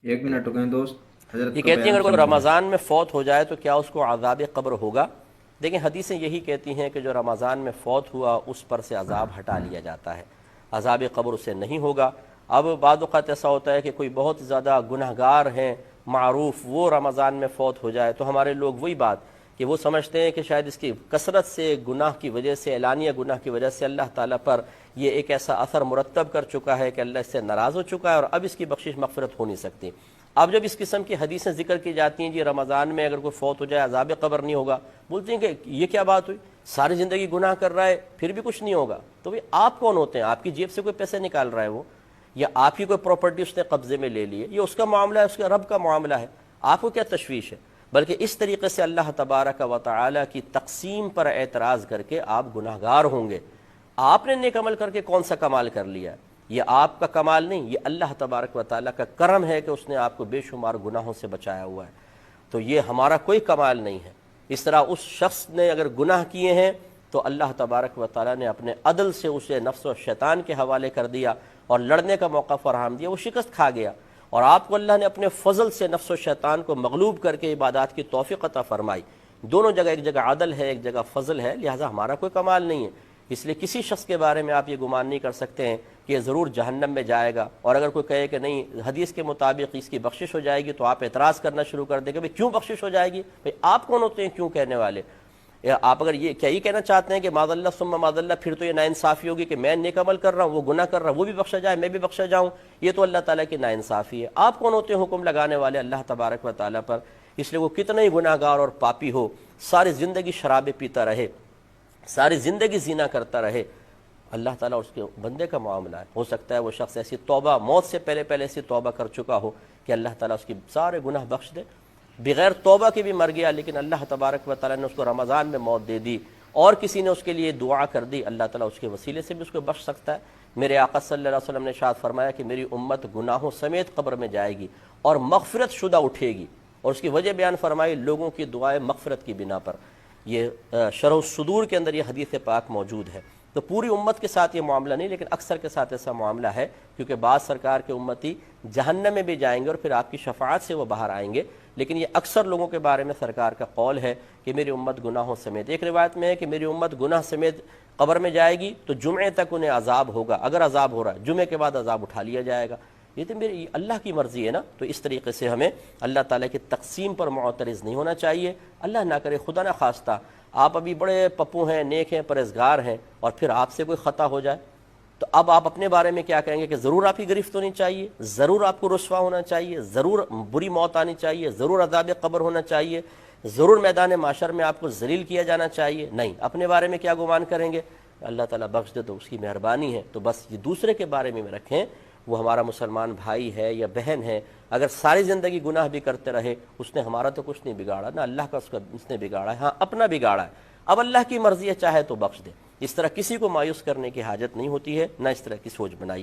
ایک منٹ رکیں دوست، حضرت یہ کا کہتی ہیں بیان اگر کوئی سن لیں۔ رمضان میں فوت ہو جائے تو کیا اس کو عذاب قبر ہوگا؟ دیکھیں حدیثیں یہی کہتی ہیں کہ جو رمضان میں فوت ہوا اس پر سے عذاب ہٹا لیا جاتا ہے، عذاب قبر اسے نہیں ہوگا۔ اب بعض اوقات ایسا ہوتا ہے کہ کوئی بہت زیادہ گناہ گار ہیں معروف، وہ رمضان میں فوت ہو جائے تو ہمارے لوگ وہی بات کہ وہ سمجھتے ہیں کہ شاید اس کی کثرت سے گناہ کی وجہ سے، اعلانیہ گناہ کی وجہ سے اللہ تعالیٰ پر یہ ایک ایسا اثر مرتب کر چکا ہے کہ اللہ اس سے ناراض ہو چکا ہے اور اب اس کی بخشش مغفرت ہو نہیں سکتی۔ اب جب اس قسم کی حدیثیں ذکر کی جاتی ہیں جی رمضان میں اگر کوئی فوت ہو جائے عذاب قبر نہیں ہوگا، بولتے ہیں کہ یہ کیا بات ہوئی، ساری زندگی گناہ کر رہا ہے پھر بھی کچھ نہیں ہوگا، تو بھئی آپ کون ہوتے ہیں؟ آپ کی جیب سے کوئی پیسے نکال رہا ہے وہ، یا آپ کی کوئی پراپرٹی اس نے قبضے میں لے لی ہے، یہ اس کا معاملہ ہے، اس کے رب کا معاملہ ہے، آپ کو کیا تشویش ہے؟ بلکہ اس طریقے سے اللہ تبارک و تعالی کی تقسیم پر اعتراض کر کے آپ گناہ گار ہوں گے۔ آپ نے نیک عمل کر کے کون سا کمال کر لیا ہے؟ یہ آپ کا کمال نہیں، یہ اللہ تبارک و تعالیٰ کا کرم ہے کہ اس نے آپ کو بے شمار گناہوں سے بچایا ہوا ہے، تو یہ ہمارا کوئی کمال نہیں ہے۔ اس طرح اس شخص نے اگر گناہ کیے ہیں تو اللہ تبارک و تعالیٰ نے اپنے عدل سے اسے نفس و شیطان کے حوالے کر دیا اور لڑنے کا موقع فراہم دیا، وہ شکست کھا گیا، اور آپ کو اللہ نے اپنے فضل سے نفس و شیطان کو مغلوب کر کے عبادات کی توفیق عطا فرمائی۔ دونوں جگہ، ایک جگہ عدل ہے ایک جگہ فضل ہے، لہٰذا ہمارا کوئی کمال نہیں ہے۔ اس لیے کسی شخص کے بارے میں آپ یہ گمان نہیں کر سکتے ہیں کہ یہ ضرور جہنم میں جائے گا، اور اگر کوئی کہے کہ نہیں حدیث کے مطابق اس کی بخشش ہو جائے گی تو آپ اعتراض کرنا شروع کر دیں کہ بھئی کیوں بخشش ہو جائے گی؟ بھئی آپ کون ہوتے ہیں کیوں کہنے والے؟ آپ اگر یہ کہنا چاہتے ہیں کہ معاذ اللہ ثم معاذ اللہ، پھر تو یہ ناانصافی ہوگی کہ میں نیک عمل کر رہا ہوں، وہ گناہ کر رہا ہے، وہ بھی بخشا جائے میں بھی بخشا جاؤں، یہ تو اللہ تعالیٰ کی ناانصافی ہے۔ آپ کون ہوتے ہیں حکم لگانے والے اللہ تبارک و تعالیٰ پر؟ اس لیے وہ کتنا ہی گناہ گار اور پاپی ہو، ساری زندگی شرابیں پیتا رہے، ساری زندگی زنا کرتا رہے، اللہ تعالیٰ اس کے بندے کا معاملہ ہے۔ ہو سکتا ہے وہ شخص ایسی توبہ، موت سے پہلے ایسی توبہ کر چکا ہو کہ اللہ تعالیٰ اس کی سارے گناہ بخش دے، بغیر توبہ کے بھی مر گیا لیکن اللہ تبارک و تعالیٰ نے اس کو رمضان میں موت دے دی، اور کسی نے اس کے لیے دعا کر دی، اللہ تعالیٰ اس کے وسیلے سے بھی اس کو بخش سکتا ہے۔ میرے آقا صلی اللہ علیہ وسلم نے ارشاد فرمایا کہ میری امت گناہوں سمیت قبر میں جائے گی اور مغفرت شدہ اٹھے گی، اور اس کی وجہ بیان فرمائی لوگوں کی دعائیں مغفرت کی بنا پر۔ یہ شرح الصدور کے اندر یہ حدیث پاک موجود ہے۔ تو پوری امت کے ساتھ یہ معاملہ نہیں، لیکن اکثر کے ساتھ ایسا معاملہ ہے، کیونکہ بعض سرکار کے امتی جہنم میں بھی جائیں گے اور پھر آپ کی شفاعت سے وہ باہر آئیں گے، لیکن یہ اکثر لوگوں کے بارے میں سرکار کا قول ہے کہ میری امت گناہوں سمیت۔ ایک روایت میں ہے کہ میری امت گناہ سمیت قبر میں جائے گی تو جمعے تک انہیں عذاب ہوگا، اگر عذاب ہو رہا ہے جمعے کے بعد عذاب اٹھا لیا جائے گا۔ یہ تو میری اللہ کی مرضی ہے نا، تو اس طریقے سے ہمیں اللہ تعالیٰ کی تقسیم پر معترض نہیں ہونا چاہیے۔ اللہ نہ کرے، خدا نہ خواستہ آپ ابھی بڑے پپو ہیں، نیک ہیں، پرہیزگار ہیں، اور پھر آپ سے کوئی خطا ہو جائے تو اب آپ اپنے بارے میں کیا کہیں گے کہ ضرور آپ کی گرفت ہونی چاہیے، ضرور آپ کو رسوا ہونا چاہیے، ضرور بری موت آنی چاہیے، ضرور عذاب قبر ہونا چاہیے، ضرور میدان معشر میں آپ کو ذلیل کیا جانا چاہیے؟ نہیں، اپنے بارے میں کیا گمان کریں گے؟ اللہ تعالیٰ بخش دے تو اس کی مہربانی ہے، تو بس یہ دوسرے کے بارے میں رکھیں، وہ ہمارا مسلمان بھائی ہے یا بہن ہے، اگر ساری زندگی گناہ بھی کرتے رہے اس نے ہمارا تو کچھ نہیں بگاڑا، نہ اللہ کا اس نے بگاڑا ہے، ہاں اپنا بگاڑا ہے، اب اللہ کی مرضی ہے چاہے تو بخش دے۔ اس طرح کسی کو مایوس کرنے کی حاجت نہیں ہوتی ہے، نہ اس طرح کی سوچ بنائی۔